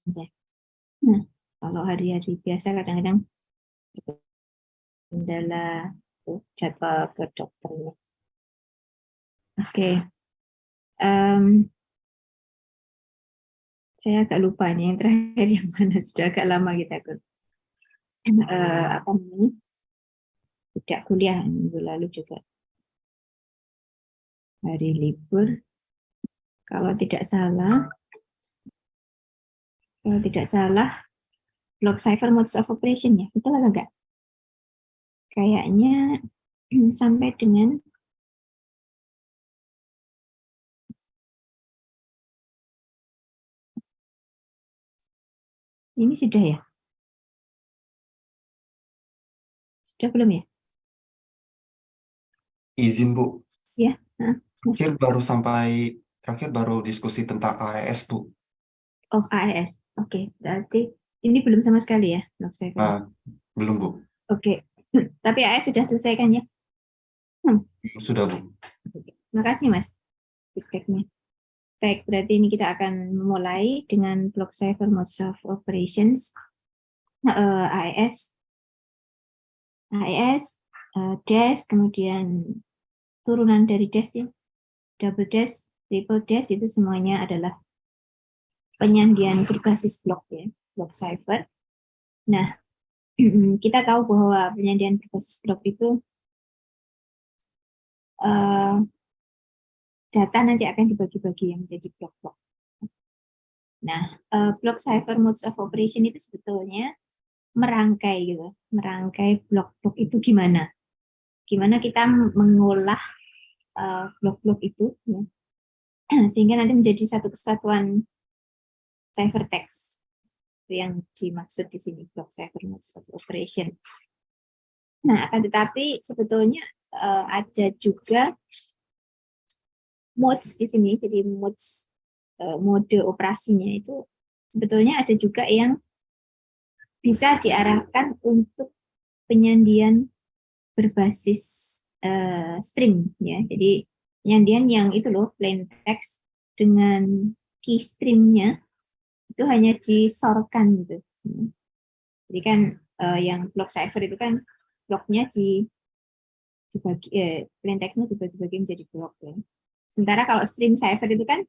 misalnya. Nah, kalau hari-hari biasa kadang-kadang kendala jadwal ke dokternya. Oke. Saya agak lupa nih yang terakhir yang mana, sudah agak lama kita apa namanya, tidak kuliah minggu lalu juga hari libur. Kalau tidak salah block cipher modes of operation ya, betul atau enggak? Kayaknya sampai dengan ini sudah ya? Sudah belum ya? Izin Bu, Ya, nah, Mas. terakhir baru diskusi tentang AES Bu. Oh, AES. Oke, berarti ini belum sama sekali ya block cipher. Ah, belum Bu, Oke, tapi AES sudah selesai kan ya? sudah Bu. Oke. Makasih Mas feedbacknya. Baik, berarti ini kita akan memulai dengan block cipher modes of operations. AES, dash, kemudian turunan dari dash ya, double dash, triple dash, itu semuanya adalah penyandian berbasis blok ya, blok cipher. Nah, kita tahu bahwa penyandian berbasis blok itu data nanti akan dibagi-bagi yang menjadi blok-blok. Nah, block cipher modes of operation itu sebetulnya merangkai gitu, merangkai blok-blok itu gimana? Gimana kita mengolah blok-blok itu ya, sehingga nanti menjadi satu kesatuan ciphertext yang dimaksud di sini block cipher modes of operation. Nah, akan tetapi sebetulnya ada juga modes di sini, jadi modes mode operasinya itu sebetulnya ada juga yang bisa diarahkan untuk penyandian berbasis string ya. Jadi penyandian yang itu loh plain text dengan key stringnya itu hanya disorkan gitu. Jadi kan yang block cipher itu kan bloknya dibagi, plain textnya dibagi-bagi menjadi blok ya. Sementara kalau string cipher itu kan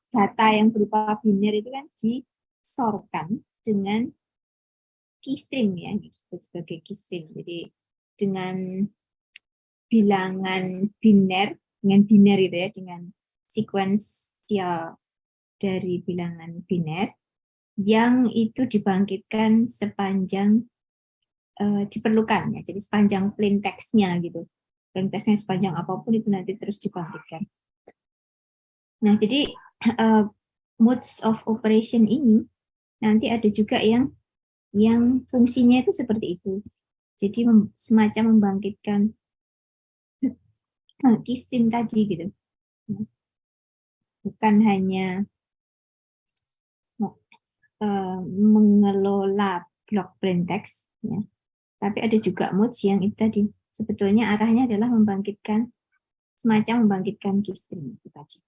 data yang berupa biner itu kan disorkan dengan key string ya, disebut sebagai key string. Jadi dengan bilangan biner, dengan biner itu ya, dengan sekuensial dari bilangan biner yang itu dibangkitkan sepanjang diperlukan ya. Jadi sepanjang plain text-nya gitu. Plain text-nya sepanjang apapun itu nanti terus dibangkitkan. Nah, jadi modes of operation ini nanti ada juga yang fungsinya itu seperti itu. Jadi semacam membangkitkan key string tadi gitu. Bukan hanya mengelola blok plain text ya. Tapi ada juga modes yang itu tadi sebetulnya arahnya adalah semacam membangkitkan key string itu tadi.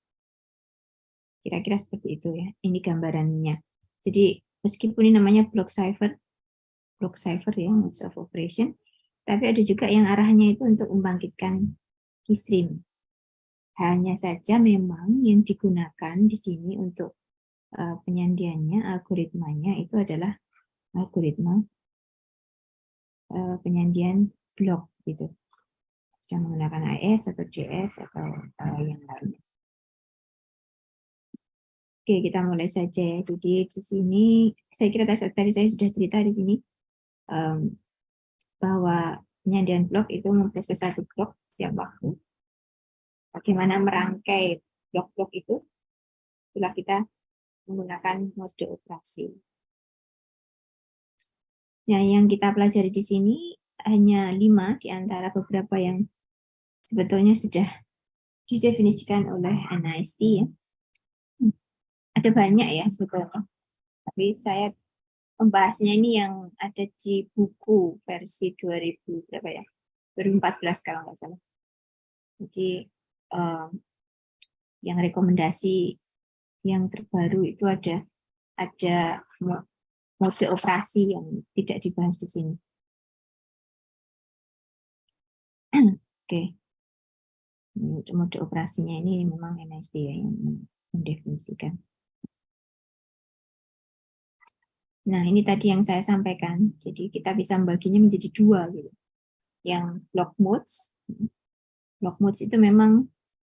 Kira-kira seperti itu ya. Ini gambarannya. Jadi meskipun ini namanya block cipher ya, modes of operation, tapi ada juga yang arahnya itu untuk membangkitkan key string. Hanya saja memang yang digunakan di sini untuk penyandiannya, algoritmanya itu adalah algoritma penyandian blok gitu. Bisa menggunakan AES atau JS atau yang lainnya. Oke, kita mulai saja. Jadi di sini saya kira tadi saya sudah cerita di sini bahwa penyandian blok itu memproses satu blok setiap waktu. Bagaimana merangkai blok-blok itu setelah kita menggunakan mode operasi. Nah, yang kita pelajari di sini hanya 5 di antara beberapa yang sebetulnya sudah didefinisikan oleh NIST ya. Ada banyak ya sebetulnya. Tapi saya membahasnya ini yang ada di buku versi 2000 berapa ya? 2014 kalau nggak salah. Jadi yang rekomendasi yang terbaru itu ada ada mode operasi yang tidak dibahas di sini. Oke. Mode operasinya ini memang NIST ya yang mendefinisikan. Nah, ini tadi yang saya sampaikan. Jadi kita bisa membaginya menjadi dua gitu. Yang block modes. Block modes itu memang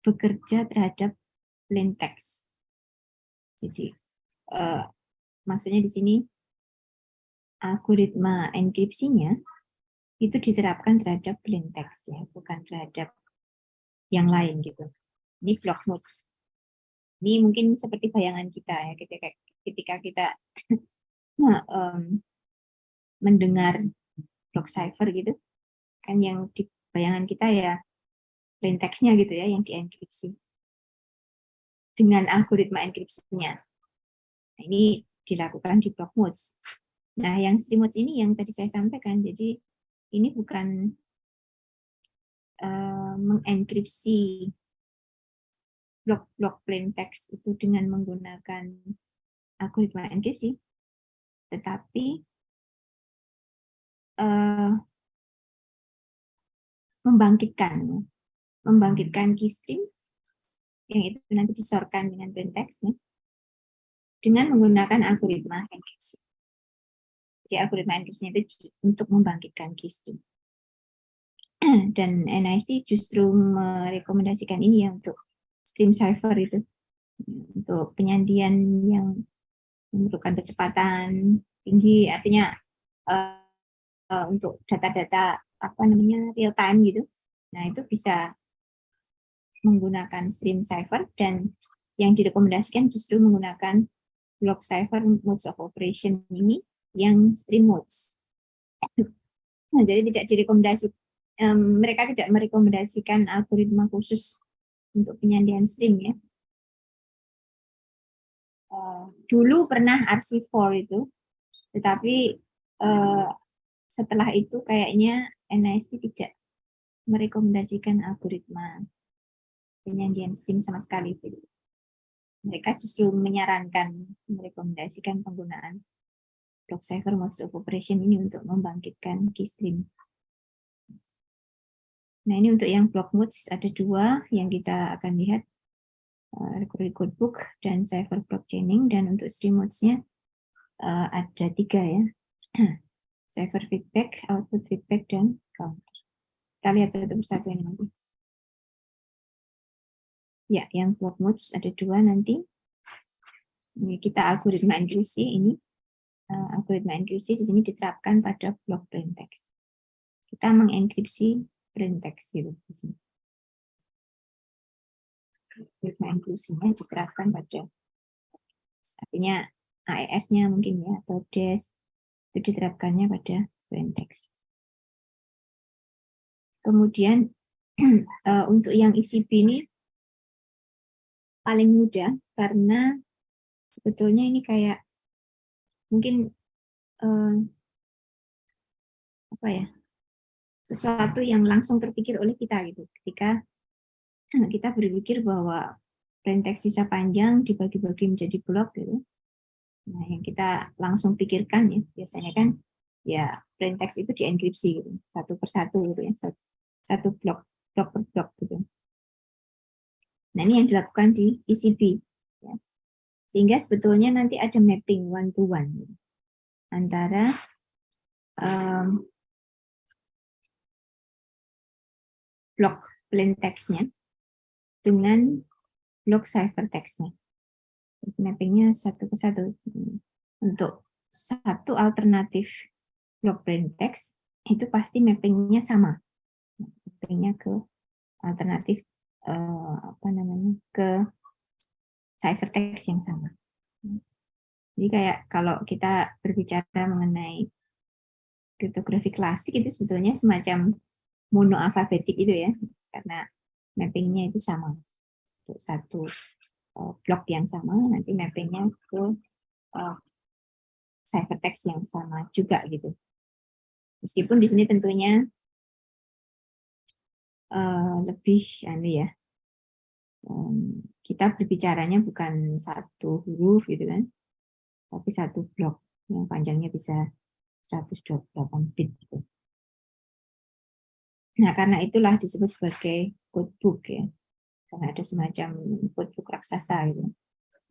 bekerja terhadap plain text. Jadi maksudnya di sini algoritma enkripsinya itu diterapkan terhadap plain text ya, bukan terhadap yang lain gitu. Ini block modes. Ini mungkin seperti bayangan kita ya, ketika kita mendengar block cipher gitu, kan yang di bayangan kita ya plain text-nya gitu ya, yang dienkripsi dengan algoritma enkripsinya. Nah, ini dilakukan di block modes. Nah, yang stream modes ini yang tadi saya sampaikan, jadi ini bukan mengenkripsi blok-blok plain text itu dengan menggunakan algoritma enkripsi, tetapi membangkitkan key stream yang itu nanti disorkan dengan plain text dengan menggunakan algoritma enkripsi. Jadi algoritma enkripsi itu untuk membangkitkan key stream. Dan NIST justru merekomendasikan ini ya untuk stream cipher itu, untuk penyandian yang memerlukan kecepatan tinggi, artinya untuk data-data real time gitu. Nah, itu bisa menggunakan stream cipher, dan yang direkomendasikan justru menggunakan block cipher modes of operation ini yang stream modes. Nah, jadi tidak direkomendasikan, mereka tidak merekomendasikan algoritma khusus untuk penyandian stream ya. Dulu pernah RC4 itu, tetapi setelah itu kayaknya NIST tidak merekomendasikan algoritma penyandian stream sama sekali. Mereka justru merekomendasikan penggunaan block cipher modes of operation ini untuk membangkitkan key stream. Nah, ini untuk yang block modes ada dua yang kita akan lihat, recurring codebook dan cipher block chaining, dan untuk stream modes-nya ada tiga ya. Cipher feedback, output feedback, dan counter. Kita lihat satu persatu ini nanti. Ya, yang block modes ada dua nanti. Ini kita algoritma enkripsi ini. Algoritma enkripsi di sini diterapkan pada block plain text. Kita mengenkripsi plain text gitu di sini. Algoritma enkripsinya diterapkan pada, artinya AES-nya mungkin ya, atau DES itu diterapkannya pada plain text. Kemudian untuk yang ECB ini paling mudah karena sebetulnya ini kayak mungkin sesuatu yang langsung terpikir oleh kita gitu. Ketika kita berpikir bahwa plain text bisa panjang dibagi-bagi menjadi blok gitu. Nah, yang kita langsung pikirkan ya biasanya kan ya plain text itu dienkripsi gitu, satu persatu gitu ya, satu blok per blok gitu. Nah, ini yang dilakukan di ECB ya. Sehingga sebetulnya nanti ada mapping one to one gitu, antara blok plain text-nya dengan blok cipher text-nya. Mappingnya satu ke satu. Untuk satu alternatif blok plain text itu pasti mappingnya sama. Mappingnya ke alternatif ke cipher text yang sama. Jadi kayak kalau kita berbicara mengenai kriptografi klasik itu sebetulnya semacam monoalfabetik itu ya, karena mappingnya itu sama untuk satu blok yang sama, nanti mappingnya ke ciphertext yang sama juga gitu. Meskipun di sini tentunya lebih kita berbicaranya bukan satu huruf gitu kan, tapi satu blok yang panjangnya bisa 128 bit. Gitu. Nah, karena itulah disebut sebagai codebook ya, karena ada semacam codebook raksasa gitu,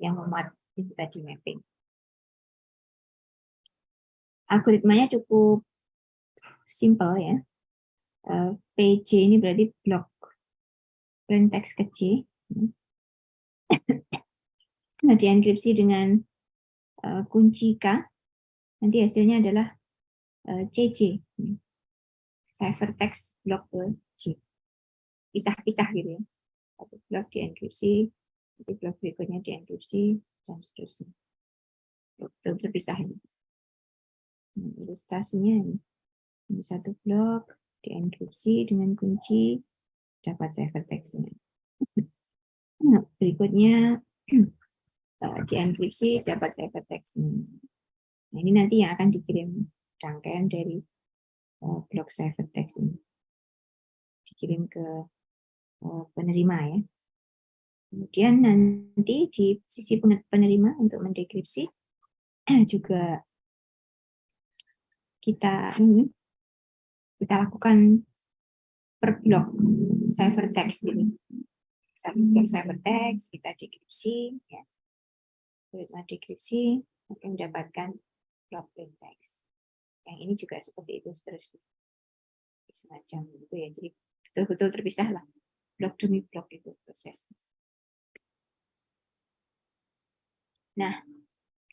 yang memuat itu tadi mapping. Algoritmanya cukup simple ya. PJ ini berarti blok plain text kecil. Nah, dienkripsi dengan kunci K, nanti hasilnya adalah CC, ciphertext block C, pisah-pisah gitu ya. Satu blok dienkripsi, nanti blok berikutnya dienkripsi, dan seterusnya. Blok terpisah ini. Nah, ilustrasinya ini satu blok dienkripsi dengan kunci, dapat ciphertext-nya. Nah, berikutnya dienkripsi, dapat ciphertext-nya. Nah, ini nanti yang akan dikirim rangkaian dari blok ciphertext ini. Dikirim ke penerima ya. Kemudian nanti di sisi penerima untuk mendekripsi juga kita lakukan per blok ciphertext ini. Blok ciphertext kita dekripsi ya. Setelah dekripsi akan mendapatkan blok plain text. Yang ini juga seperti itu seterusnya. Semacam itu ya. Jadi betul-betul terpisah lah. Blok demi blok itu proses. Nah,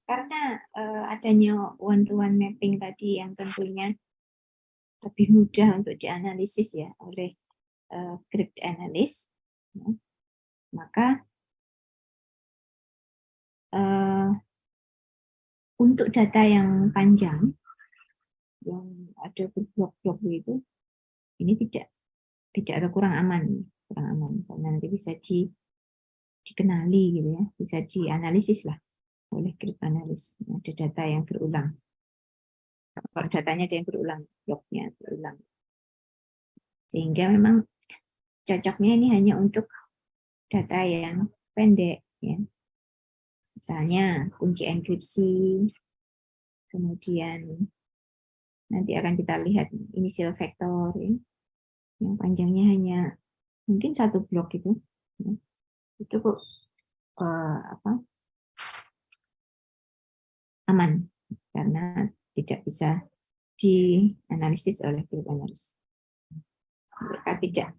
karena adanya one-to-one mapping tadi yang tentunya lebih mudah untuk dianalisis ya oleh cryptanalyst, ya, maka untuk data yang panjang, yang ada berblok-blok itu, ini tidak ada kurang aman, karena nanti bisa dikenali gitu ya, bisa dianalisis lah oleh cryptanalyst. Ada data yang berulang. Kalau datanya ada yang berulang, bloknya berulang. Sehingga memang cocoknya ini hanya untuk data yang pendek. Ya. Misalnya kunci enkripsi, kemudian nanti akan kita lihat initial vector, ya. Yang panjangnya hanya mungkin satu blok itu. Ya. Itu kok aman, karena tidak bisa dianalisis oleh cryptanalyst. Mereka tidak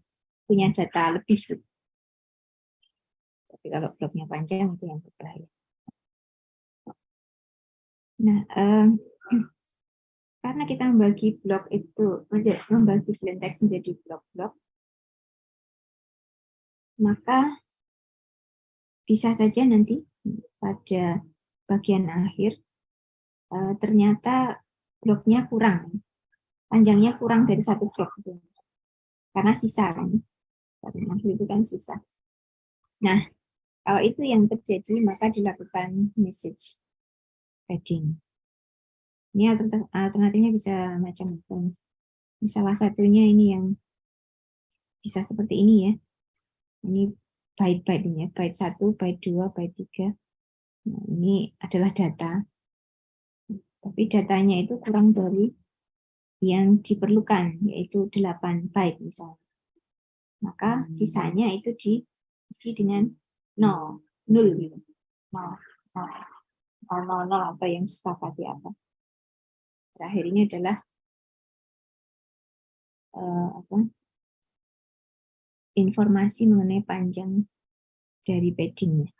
punya data lebih. Tapi kalau bloknya panjang itu yang berbahaya. Nah, karena kita membagi blok itu, membagi plain text menjadi blok-blok, maka bisa saja nanti pada bagian akhir ternyata bloknya kurang, panjangnya kurang dari satu blok itu, karena sisa kan, karena itu kan sisa. Nah, kalau itu yang terjadi, maka dilakukan message padding. Ini alternatifnya bisa macam-macam. Salah satunya ini yang bisa seperti ini ya. Ini byte-byte ini ya, byte 1, byte 2, byte 3. Nah, ini adalah data. Tapi datanya itu kurang dari yang diperlukan, yaitu 8 byte misalnya. Maka sisanya itu diisi dengan 0 gitu. 0, 0, apa yang disepakati apa. Terakhir ini adalah informasi mengenai panjang dari paddingnya.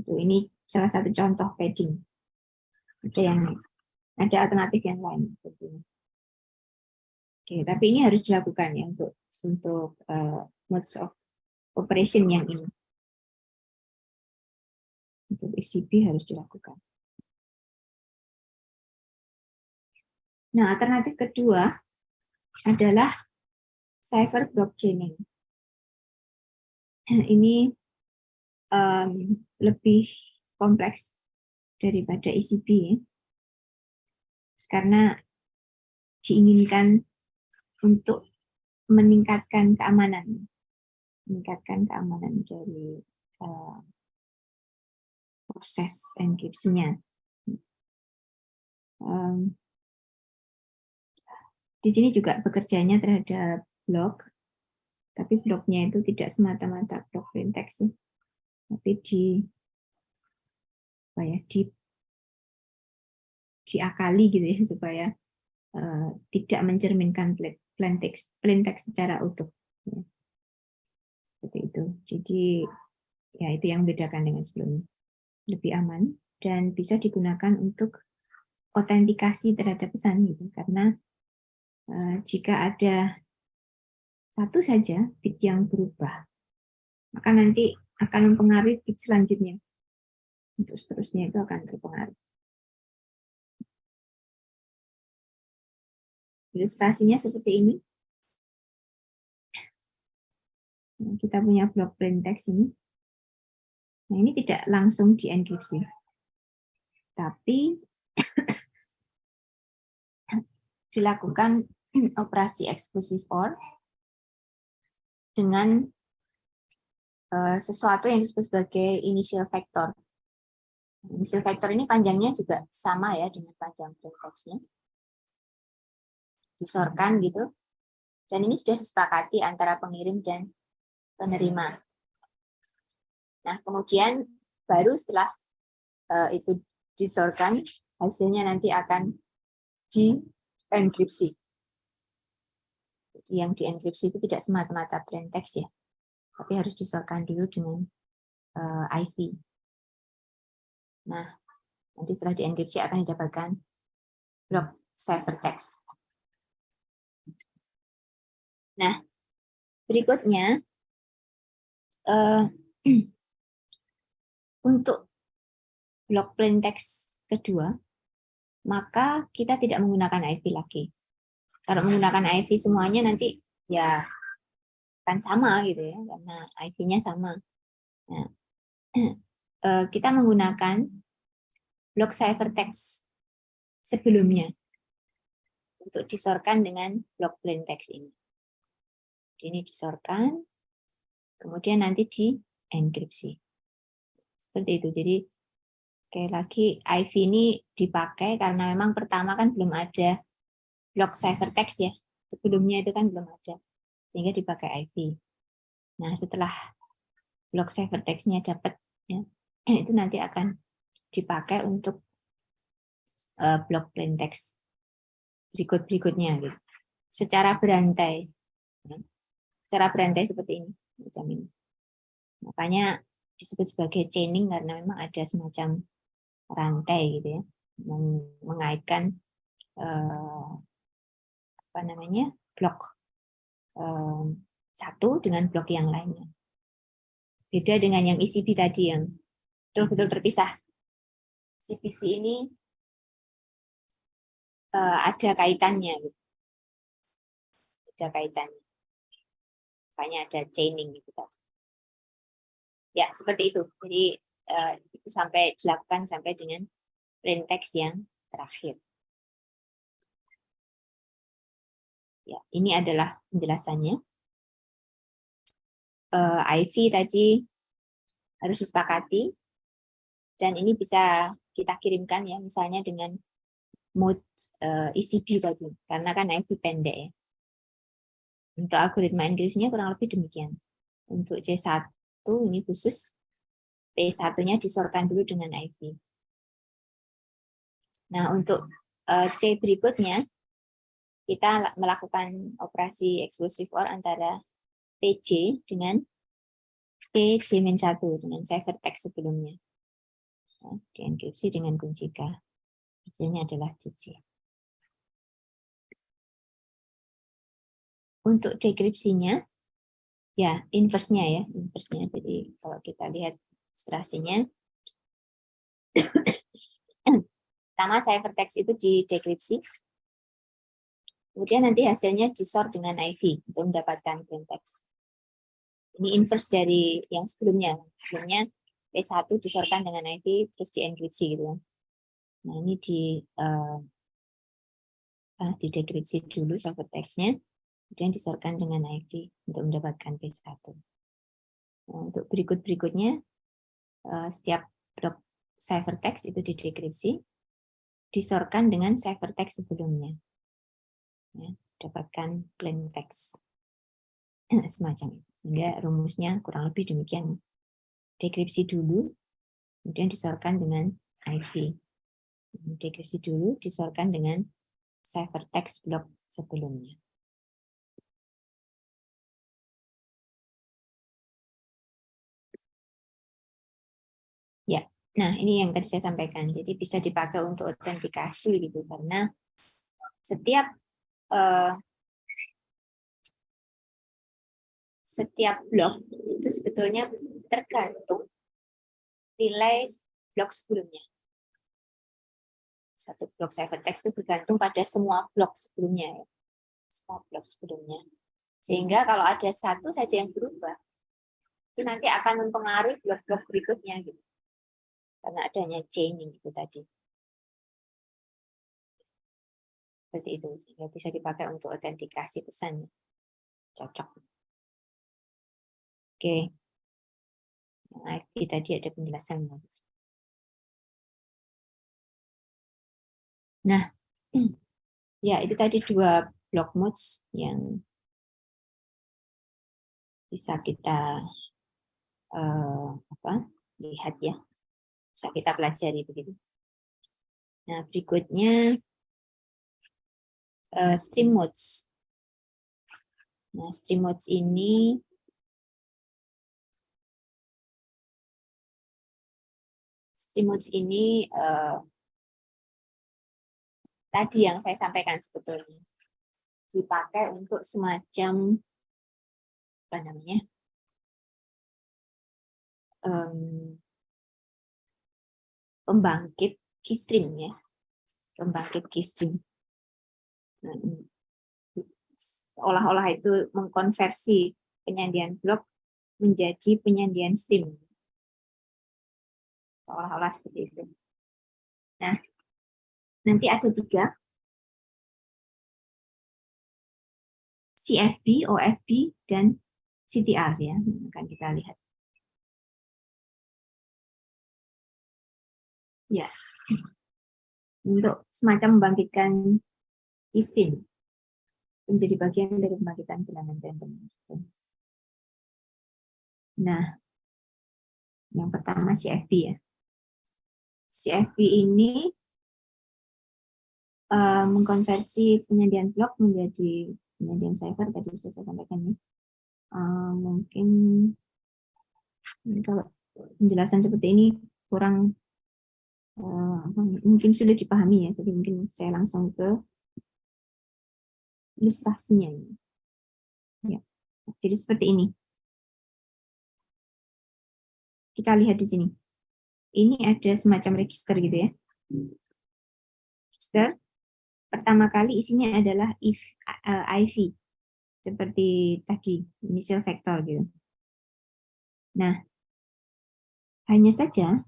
Ini salah satu contoh padding. Ada alternatif yang lain. Oke, tapi ini harus dilakukan ya untuk modes of operation yang ini. Untuk ECB harus dilakukan. Nah, alternatif kedua adalah cipher blockchaining. Ini lebih kompleks daripada ECB ya. Karena diinginkan untuk meningkatkan keamanan dari proses enkripsinya. Di sini juga bekerjanya terhadap blok, tapi bloknya itu tidak semata-mata blok plain text, tapi diakali gitu ya, supaya tidak mencerminkan plain text secara utuh. Ya. Seperti itu. Jadi ya itu yang membedakan dengan sebelumnya. Lebih aman dan bisa digunakan untuk autentikasi terhadap pesan gitu, karena jika ada satu saja bit yang berubah, maka nanti akan mempengaruhi bit selanjutnya. Untuk seterusnya itu akan terpengaruh. Ilustrasinya seperti ini. Nah, kita punya blok plain text ini. Nah, ini tidak langsung dienkripsi, tapi dilakukan operasi exclusive OR dengan sesuatu yang disebut sebagai initial vector. Initial vector ini panjangnya juga sama ya dengan panjang plain text-nya. Disorkan gitu. Dan ini sudah disepakati antara pengirim dan penerima. Nah, kemudian baru setelah itu disorkan, hasilnya nanti akan dienkripsi. Yang dienkripsi itu tidak semata-mata plain text ya, tapi harus disorkan dulu dengan IV. Nah, nanti setelah dienkripsi akan didapatkan blok ciphertext. Nah, berikutnya untuk blok plain text kedua, maka kita tidak menggunakan IV lagi. Kalau menggunakan IV semuanya nanti ya kan sama gitu ya, karena IV-nya sama. Nah, kita menggunakan blok ciphertext sebelumnya untuk disorkan dengan blok plain text ini. Ini disorkan, kemudian nanti dienkripsi. Seperti itu. Jadi sekali lagi IV ini dipakai karena memang pertama kan belum ada blok ciphertext ya. Sebelumnya itu kan belum ada, sehingga dipakai IV. Nah, setelah blok ciphertext-nya dapat ya, itu nanti akan dipakai untuk blok plain text berikutnya gitu. Secara berantai. Secara berantai seperti ini, macam ini. Makanya disebut sebagai chaining karena memang ada semacam rantai gitu ya, mengaitkan blok satu dengan blok yang lainnya. Beda dengan yang ECB tadi yang betul-betul terpisah. CPC ini ada kaitannya, gitu. Ada kaitannya. Makanya ada chaining gitu tadi. Ya, seperti itu. Jadi itu sampai dilakukan sampai dengan plain text yang terakhir. Ya, ini adalah penjelasannya. IV tadi harus disepakati dan ini bisa kita kirimkan ya, misalnya dengan mode ECB tadi, karena kan IV pendek ya. Untuk algoritma enkripsinya kurang lebih demikian. Untuk C1 ini khusus P1-nya disorkan dulu dengan IV. Nah, untuk C berikutnya, kita melakukan operasi exclusive OR antara PJ dengan PJ-1 dengan ciphertext sebelumnya. Nah, dienkripsi dengan kunci K. Hasilnya adalah JJ. Untuk dekripsinya, ya inverse-nya ya, inverse-nya. Jadi kalau kita lihat ilustrasinya, pertama ciphertext itu didekripsi, kemudian nanti hasilnya disort dengan IV untuk mendapatkan plain text. Ini inverse dari yang sebelumnya. Sebelumnya P1 disorkan dengan IV, terus dienkripsi gitu. Nah ini didekripsi dulu ciphertext-nya, kemudian disorkan dengan IV untuk mendapatkan P1. Nah, untuk berikutnya, setiap blok ciphertext itu didekripsi, disorkan dengan ciphertext sebelumnya. Ya, dapatkan plain text. Semacam itu. Sehingga rumusnya kurang lebih demikian. Dekripsi dulu, kemudian disorkan dengan IV. Dekripsi dulu, disorkan dengan ciphertext blok sebelumnya. Ya, nah ini yang tadi saya sampaikan. Jadi bisa dipakai untuk autentikasi gitu, karena setiap blok itu sebetulnya tergantung nilai blok sebelumnya. Satu blok ciphertext itu bergantung pada semua blok sebelumnya, ya. Semua blok sebelumnya. Sehingga kalau ada satu saja yang berubah, itu nanti akan mempengaruhi blok-blok berikutnya, gitu. Karena adanya chaining itu tadi. Seperti itu, sehingga bisa dipakai untuk autentikasi pesan. Cocok. Oke. Yang IP tadi ada penjelasan. Nah, ya itu tadi 2 block modes yang bisa kita lihat ya, bisa kita pelajari begitu. Nah berikutnya stream modes. Nah stream modes ini tadi yang saya sampaikan sebetulnya dipakai untuk semacam apa namanya pembangkit keystream ya, pembangkit keystream. Nah, olah-olah itu mengkonversi penyandian blok menjadi penyandian stream, seolah-olah seperti itu. Nah, nanti ada 3, CFB, OFB, dan CTR ya, akan kita lihat. Ya, untuk semacam membangkitkan keystream menjadi bagian dari pembangkitan bilangan random. Nah, yang pertama CFB ya. CFB ini mengkonversi penyandian blok menjadi penyandian cipher, tadi sudah saya sampaikan ya. Mungkin kalau penjelasan seperti ini kurang mungkin sulit dipahami ya, jadi mungkin saya langsung ke ilustrasinya ini. Ya. Jadi seperti ini. Kita lihat di sini. Ini ada semacam register gitu ya. Register. Pertama kali isinya adalah IV. Seperti tadi, initial vector gitu. Nah, hanya saja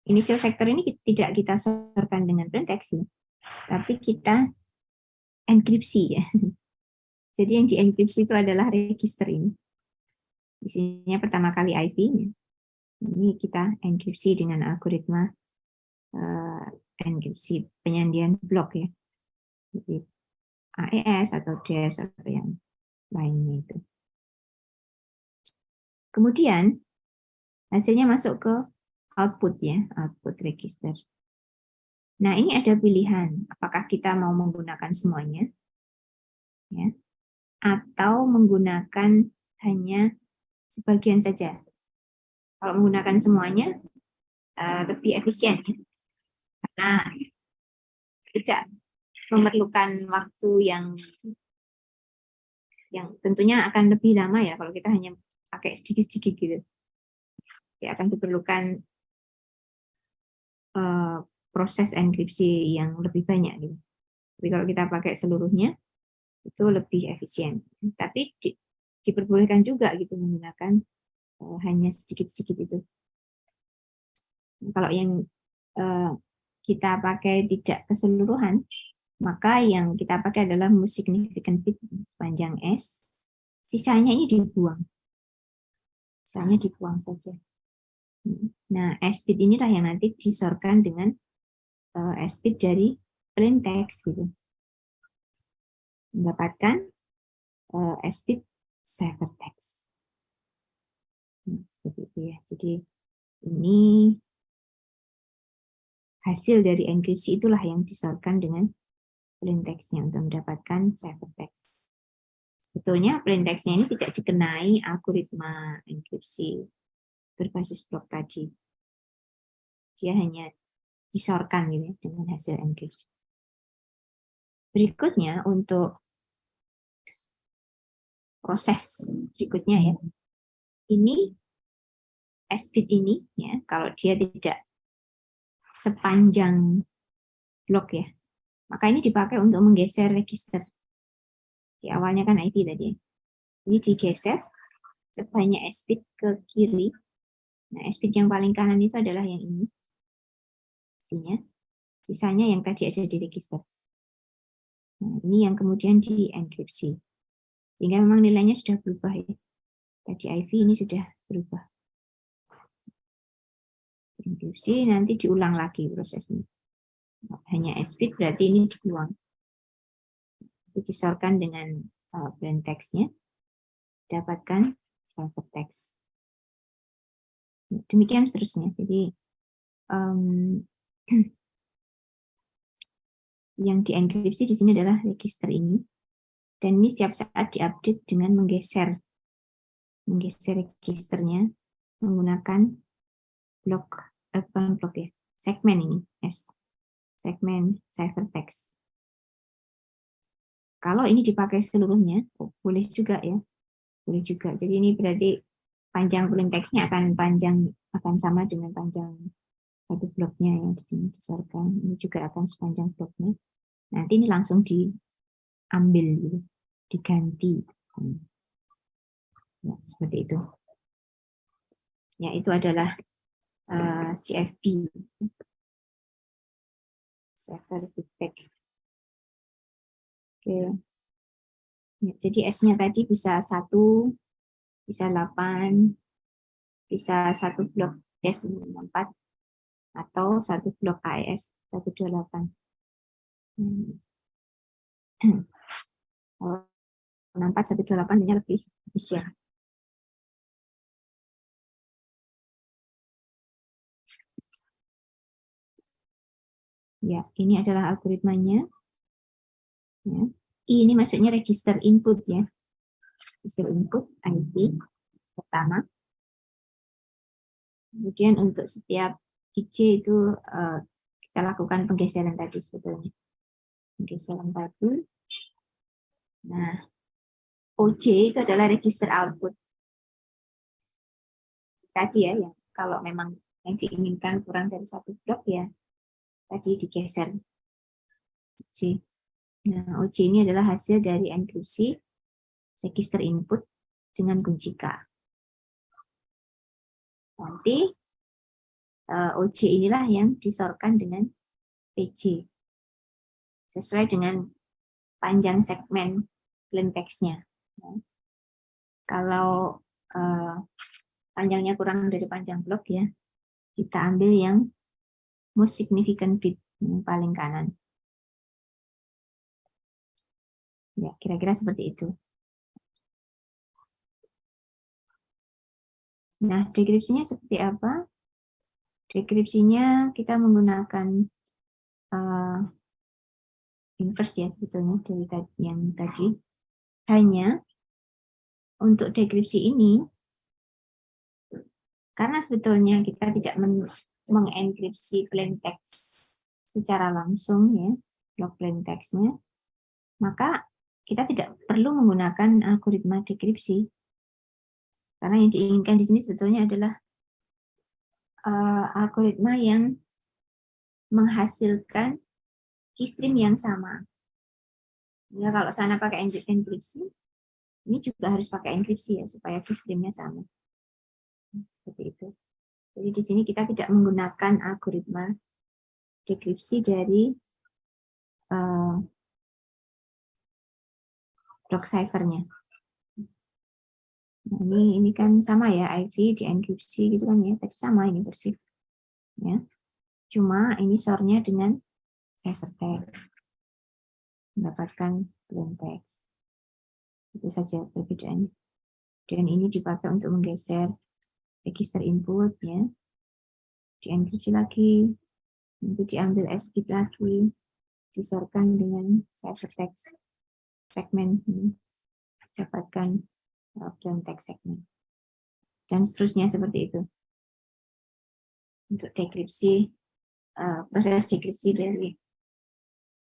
initial vector ini tidak kita sorkan dengan plain text, tapi kita enkripsi ya. Jadi yang dienkripsi itu adalah register ini. Isinya pertama kali IP-nya. Ini kita enkripsi dengan algoritma enkripsi penyandian blok ya. Jadi AES atau DES atau yang lainnya itu. Kemudian hasilnya masuk ke output ya, output register. Nah, ini ada pilihan, apakah kita mau menggunakan semuanya ya, atau menggunakan hanya sebagian saja. Kalau menggunakan semuanya lebih efisien ya, karena tidak memerlukan waktu yang tentunya akan lebih lama ya kalau kita hanya pakai sedikit-sedikit gitu. Ya akan diperlukan proses enkripsi yang lebih banyak gitu. Tapi kalau kita pakai seluruhnya itu lebih efisien. Tapi diperbolehkan juga gitu menggunakan hanya sedikit-sedikit itu. Kalau yang kita pakai tidak keseluruhan, maka yang kita pakai adalah most significant bit sepanjang S. Sisanya ini dibuang. Sisanya dibuang saja. Nah, SBIT inilah yang nanti disorkan dengan SBIT dari plain text gitu. Mendapatkan SBIT ciphertext. Nah, seperti itu ya. Jadi ini hasil dari enkripsi itulah yang disorkan dengan plain text-nya untuk mendapatkan ciphertext. Sebetulnya plain text-nya ini tidak dikenai algoritma enkripsi berbasis blok tadi. Dia hanya disorkan gitu ya, dengan hasil enkripsi. Berikutnya untuk proses berikutnya ya. Ini SBIT ini ya, kalau dia tidak sepanjang blok ya, maka ini dipakai untuk menggeser register. Di awalnya kan IP tadi. Ini digeser sebanyak SBIT ke kiri. Nah, SBIT yang paling kanan itu adalah yang ini. Sisanya yang tadi ada di register. Nah, ini yang kemudian dienkripsi. Sehingga memang nilainya sudah berubah ya. Tadi IV ini sudah berubah. Enkripsi nanti diulang lagi prosesnya. Hanya SBIT berarti ini dibuang. Disorkan dengan plain text-nya, dapatkan ciphertext. Demikian seterusnya. Jadi yang dienkripsi di sini adalah register ini, dan ini setiap saat diupdate dengan menggeser registernya menggunakan bukan blok ya, segmen ini segmen ciphertext. Kalau ini dipakai seluruhnya, boleh juga ya, boleh juga. Jadi ini berarti panjang plain text-nya akan sama dengan panjang satu bloknya yang di sini disorkan. Ini juga akan sepanjang bloknya. Nanti ini langsung diambil, gitu, diganti. Ya, seperti itu. Ya, itu adalah CFP. Cipher feedback. Oke. Ya, jadi S-nya tadi bisa 1, bisa 8, bisa 1 blok DS4, atau 1 blok AES 128. Kalau 64, 128 ini lebih besar. Ya, ini adalah algoritmanya. Ya. Ini maksudnya register input ya. Register input ID pertama. Kemudian untuk setiap IC itu kita lakukan penggeseran tadi sebetulnya. Penggeseran tadi. Nah, OJ itu adalah register output. Tadi ya, yang kalau memang yang diinginkan kurang dari 1 blok ya, tadi digeser. OJ. Nah, OJ ini adalah hasil dari enkripsi register input dengan kunci K. Nanti OJ inilah yang disorkan dengan PJ sesuai dengan panjang segmen plain text-nya. Kalau panjangnya kurang dari panjang blok ya, kita ambil yang most significant bit yang paling kanan. Ya, kira-kira seperti itu. Nah, deskripsinya seperti apa? Deskripsinya kita menggunakan inverse ya sebetulnya dari yang tadi. Hanya untuk deskripsi ini, karena sebetulnya kita tidak mengenkripsi plain text secara langsung ya, blok plain text-nya, maka kita tidak perlu menggunakan algoritma dekripsi. Karena yang diinginkan di sini sebetulnya adalah algoritma yang menghasilkan keystream yang sama. Ya, kalau sana pakai enkripsi, ini juga harus pakai enkripsi ya supaya keystreamnya sama. Seperti itu. Jadi di sini kita tidak menggunakan algoritma dekripsi dari block cipher-nya. Nah, ini kan sama ya, IV di enkripsi gitu kan ya, tadi sama ini persis ya. Cuma ini source-nya dengan ciphertext, mendapatkan plain text. Itu saja perbedaannya. Dan ini dipakai untuk menggeser register input ya, dienkripsi lagi, nanti diambil S-bit lagi, disorkan dengan ciphertext segmen ini, dapatkan plain text segment, dan seterusnya seperti itu. Untuk dekripsi, proses dekripsi dari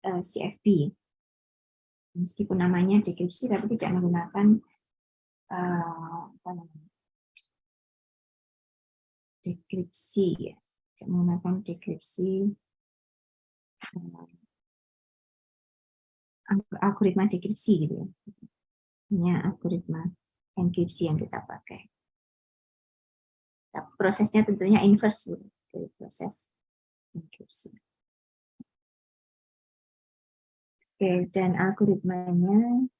CFP, meskipun namanya dekripsi tapi tidak menggunakan apa namanya, dekripsi ya, tidak menggunakan dekripsi, algoritma dekripsi gitu ya, hanya algoritma enkripsi yang kita pakai. Prosesnya tentunya inverse dari proses enkripsi. Oke, dan algoritmanya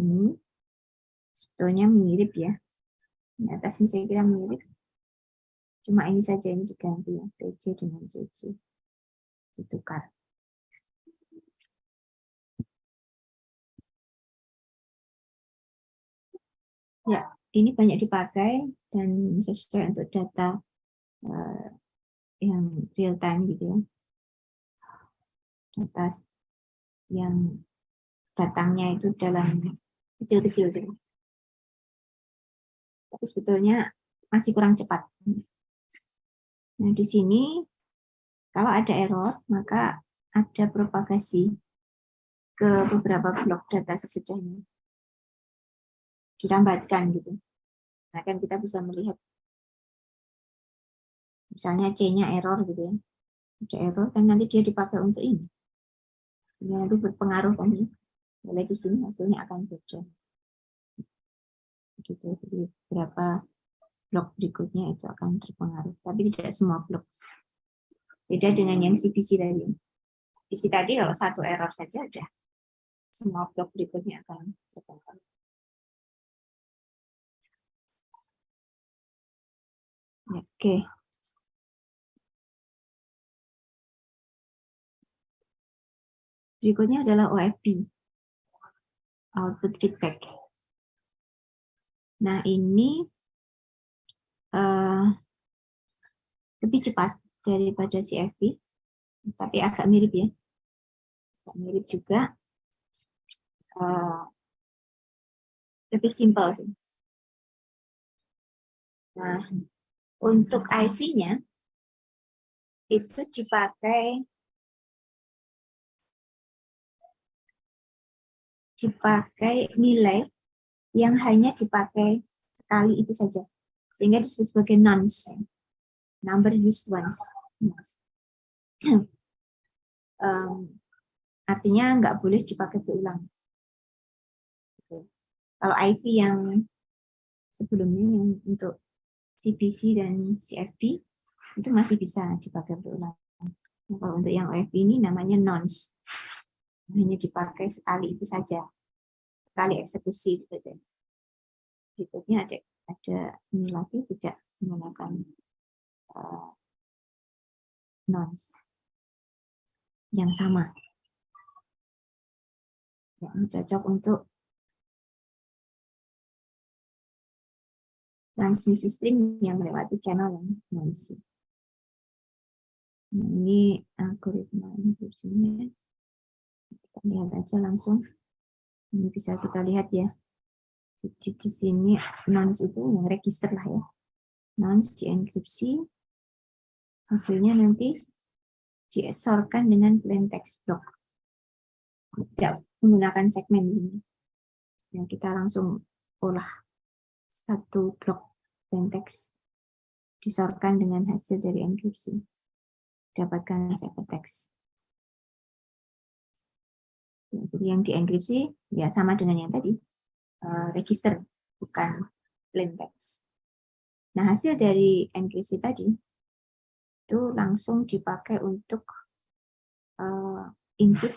ini sebetulnya mirip ya. Di atas ini saya kira mirip. Cuma ini saja ini diganti ya, TC dengan CC. Ditukar. Ya, ini banyak dipakai dan sesuai untuk data yang real time gitu ya. Data yang datangnya itu dalam kecil-kecil gitu. Tapi sebetulnya masih kurang cepat. Nah, di sini kalau ada error, maka ada propagasi ke beberapa blok data sesudahnya. Dirambatkan gitu. Nah, kan kita bisa melihat misalnya C-nya error gitu ya. Ada error kan nanti dia dipakai untuk ini. Ini nanti berpengaruh kan ya. Mulai di sini hasilnya akan bocor. Gitu. Jadi berapa blok berikutnya itu akan terpengaruh. Tapi tidak semua blok. Beda dengan yang CPC tadi. CPC tadi kalau satu error saja udah semua blok berikutnya akan terpengaruh. Oke. Berikutnya adalah OFP, output feedback. Nah, ini lebih cepat daripada CFP, tapi agak mirip ya. Agak mirip juga. Lebih simpel. Nah, untuk IV-nya itu dipakai nilai yang hanya dipakai sekali itu saja, sehingga disebut sebagai nonce, number used once. Artinya nggak boleh dipakai berulang. Kalau IV yang sebelumnya yang untuk CPC dan CFP itu masih bisa dipakai berulang. Nah, kalau untuk yang OFP ini namanya nonce, hanya dipakai sekali itu saja, sekali eksekusi gitu. Berikutnya ada ini lagi tidak menggunakan nonce yang sama, yang cocok untuk transmisi stream yang melewati channel yang nonce. Nah, ini algoritma enkripsinya. Kita lihat aja langsung. Ini bisa kita lihat ya. Di sini nonce itu yang register lah ya. Nonce dienkripsi, hasilnya nanti diesorkan dengan plain text block. Tidak menggunakan segmen ini. Yang kita langsung olah satu blok plain text, disorkan dengan hasil dari enkripsi. Dapatkan ciphertext. Jadi yang dienkripsi ya sama dengan yang tadi, register, bukan plain text. Nah, hasil dari enkripsi tadi itu langsung dipakai untuk input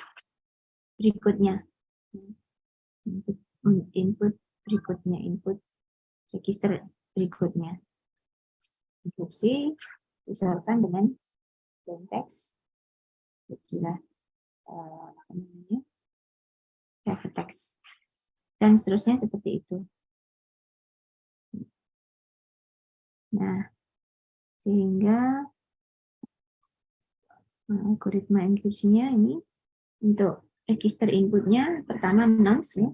berikutnya. Input berikutnya, input register berikutnya. Enkripsi disertakan dengan plain text, jadilah apa namanya, ciphertext, dan seterusnya seperti itu. Nah, sehingga algoritma enkripsinya ini untuk register inputnya pertama nonce ya,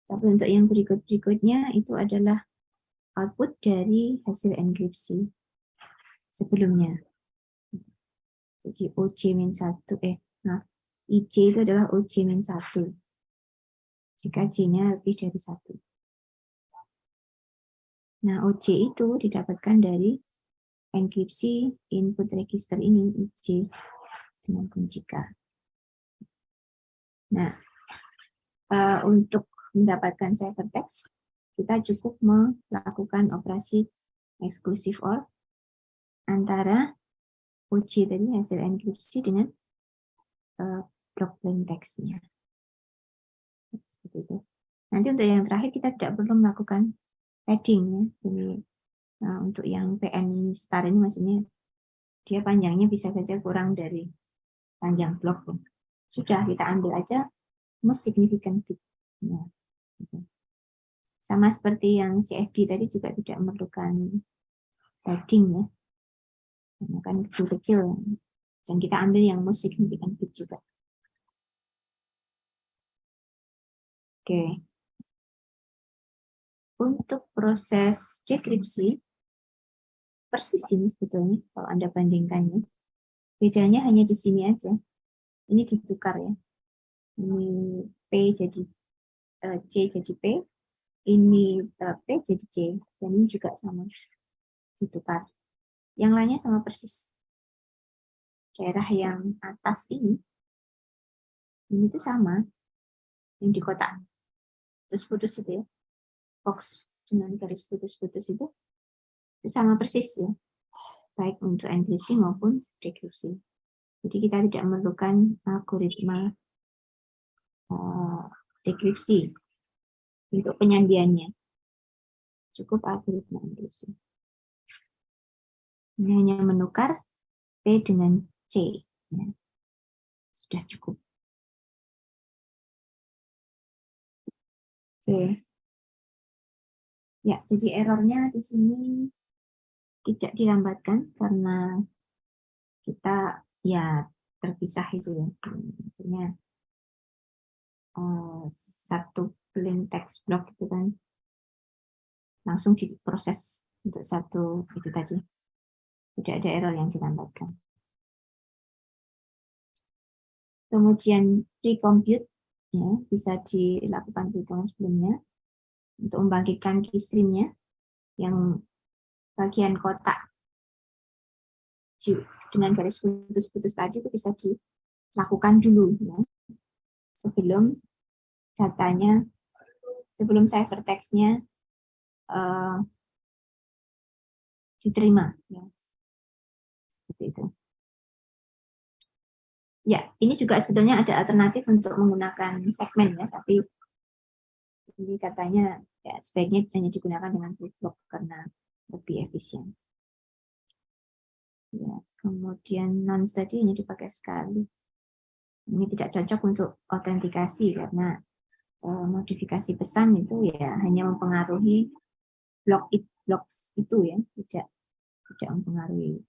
tapi untuk yang berikutnya itu adalah output dari hasil enkripsi sebelumnya. Jadi OC-1, IC itu adalah OC-1 jika J-nya lebih dari 1. Nah, OC itu didapatkan dari enkripsi input register ini, IC dengan kunci K. Nah, untuk mendapatkan ciphertext, kita cukup melakukan operasi exclusive OR antara OC tadi, hasil enkripsi, dengan blok plain text-nya. Seperti itu. Nanti untuk yang terakhir kita tidak perlu melakukan padding ya. Jadi untuk yang PN star ini maksudnya dia panjangnya bisa saja kurang dari panjang blok. Sudah kita ambil aja most significant bit. Nah, gitu. Sama seperti yang CFD tadi juga tidak memerlukan padding ya. Karena kan kecil dan kita ambil yang most significant bit juga. Oke. Untuk proses dekripsi persis ini sebetulnya kalau Anda bandingkannya. Bedanya hanya di sini aja. Ini ditukar ya. Ini P jadi C jadi P, ini P jadi C, dan ini juga sama ditukar. Yang lainnya sama persis. Daerah yang atas ini tuh sama, yang di kotak, terus putus itu ya, box dengan garis putus-putus itu sama persis ya, baik untuk enkripsi maupun dekripsi. Jadi kita tidak memerlukan algoritma dekripsi untuk penyandiannya, cukup algoritma enkripsi. Ini hanya menukar P dengan C, ya. Sudah cukup. Oke. Ya, jadi errornya di sini tidak dilambatkan karena kita ya terpisah itu ya. Maksudnya satu plain text block itu kan langsung diproses untuk satu itu tadi. Tidak ada error yang dilambatkan. Kemudian pre-compute ya, bisa dilakukan perhitungan sebelumnya untuk membangkitkan keystream-nya yang bagian kotak dengan garis putus-putus tadi itu bisa dilakukan dulu ya, sebelum datanya, sebelum ciphertext-nya diterima ya. Seperti itu. Ya, ini juga sebetulnya ada alternatif untuk menggunakan segmen ya, tapi ini katanya ya sebaiknya hanya digunakan dengan flip-flop karena lebih efisien. Ya, kemudian nonce tadi hanya dipakai sekali. Ini tidak cocok untuk autentikasi karena modifikasi pesan itu ya hanya mempengaruhi blok itu ya, tidak mempengaruhi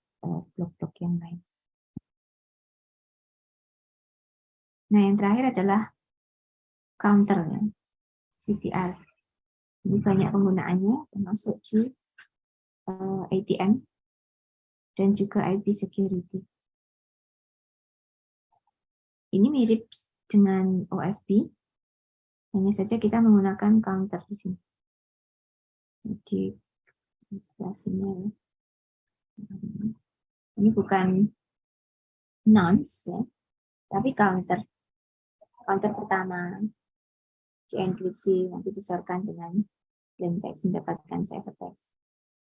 blok-blok yang lain. Nah, yang terakhir adalah counter ya, CTR. Ini banyak penggunaannya termasuk di ATM dan juga IP security. Ini mirip dengan OFB, hanya saja kita menggunakan counter di sini. Jadi ilustrasinya ya. Ini bukan nonce ya, tapi counter. Counter pertama dienkripsi nanti disertakan dengan plain text mendapatkan ciphertext.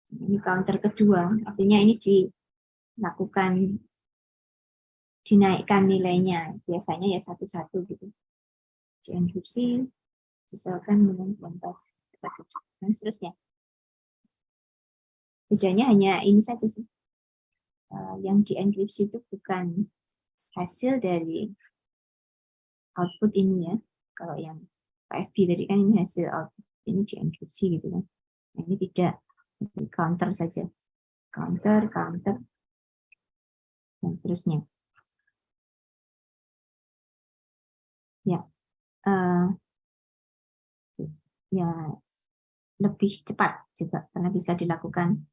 Ini counter kedua, artinya ini dilakukan dinaikkan nilainya, biasanya ya satu-satu gitu. Dienkripsi Misalkan dengan konteks dan seterusnya. Bedanya hanya ini saja sih. Yang dienkripsi itu bukan hasil dari output ini ya. Kalau yang KFB tadi kan ini hasil output, ini dienkripsi gitu kan. Nah, ini tidak, counter saja. Counter, dan seterusnya. Ya, ya lebih cepat juga karena bisa dilakukan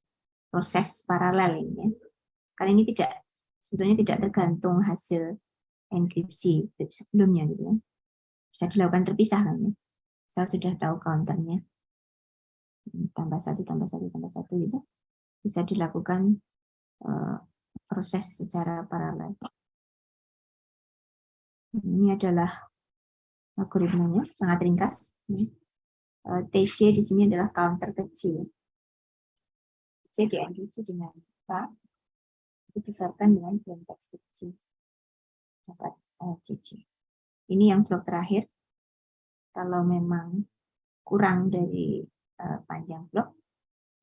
proses paralel ini ya. Karena ini sebetulnya tidak tergantung hasil enkripsi sebelumnya gitu ya. Bisa dilakukan terpisah kan ya. Saya sudah tahu counternya tambah satu gitu, bisa dilakukan proses secara paralel. Ini adalah algoritmanya, sangat ringkas. TC di sini adalah counter kecil. C dienkripsi dengan K, itu disatukan dengan konteks kecil. Dapat CC. Ini yang blok terakhir. Kalau memang kurang dari panjang blok,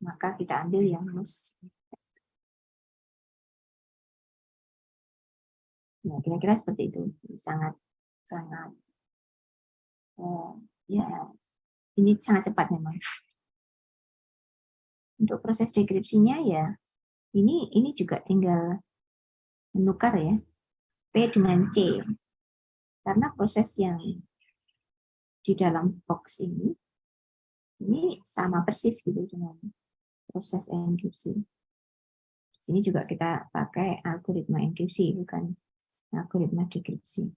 maka kita ambil yang mus. Nah, kira-kira seperti itu. Sangat ya, ini sangat cepat memang. Untuk proses dekripsinya ya, ini juga tinggal menukar ya, P dengan C. Karena proses yang di dalam box ini sama persis gitu dengan proses enkripsi. Di sini juga kita pakai algoritma enkripsi, bukan algoritma dekripsi.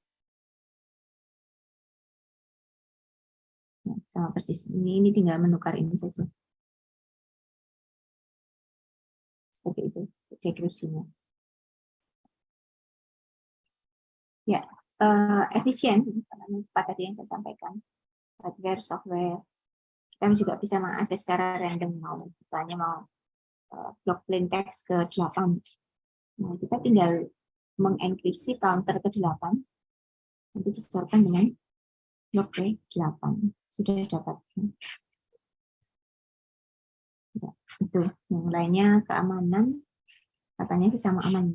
Nah, sama persis. Ini tinggal menukar ini saja. Seperti itu dekripsinya. Ya, efisien karena cepat tadi yang saya sampaikan. Hardware, software. Kita juga bisa mengakses secara random, misalnya mau block plain text ke 8. Nah, kita tinggal mengenkripsi counter ke 8, nanti disesuaikan dengan blok ke 8. Sudah dapat. Ya, itu. Yang lainnya keamanan, katanya sih sama aman.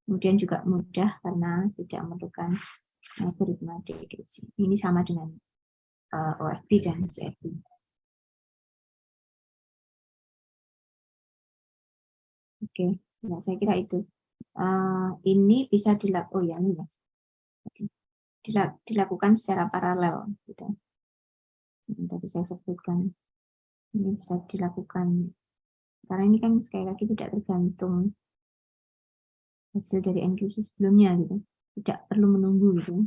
Kemudian juga mudah karena tidak memerlukan algoritma dekripsi. Ini sama dengan OFB dan CFB. Oke, ya saya kira itu. Ini bisa dilakukan, oh ya ini ya, dilakukan secara paralel. Gitu. Tadi saya sebutkan ini bisa dilakukan karena ini kan sekali lagi tidak tergantung hasil dari enkripsi sebelumnya gitu, tidak perlu menunggu gitu.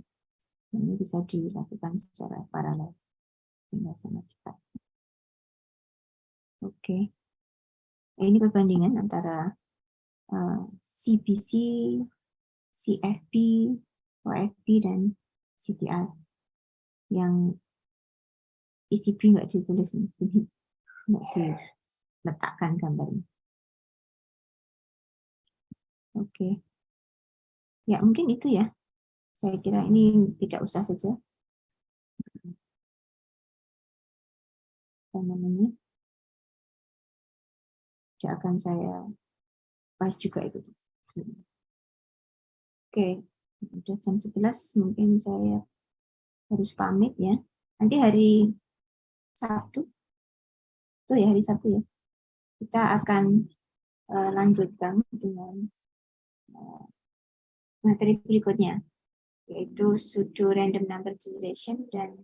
Ini bisa dilakukan secara paralel sehingga sangat cepat. Oke. Ini perbandingan antara CBC, CFB, OFB, dan CTR. Yang ECB nggak ditulis nih, nggak diletakkan gambarnya. Oke. Ya, mungkin itu ya. Saya kira ini tidak usah saja. Apa namanya? Tidak akan saya bahas juga itu. Oke, udah jam 11, mungkin saya harus pamit ya. Nanti hari Sabtu, itu ya hari Sabtu ya, kita akan lanjutkan dengan materi berikutnya, yaitu pseudo random number generation dan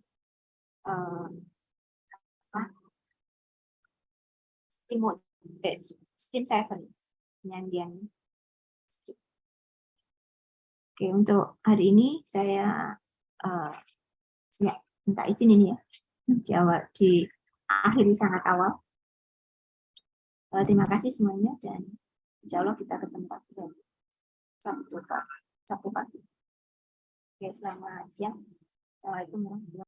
stream 7, penyandian stream. Oke, untuk hari ini saya ya, minta izin ini ya, di akhir sangat awal. Terima kasih semuanya dan insya Allah kita ketemu lagi Sabtu pagi. Oke, selamat siang. Assalamualaikum warahmatullahi wabarakatuh.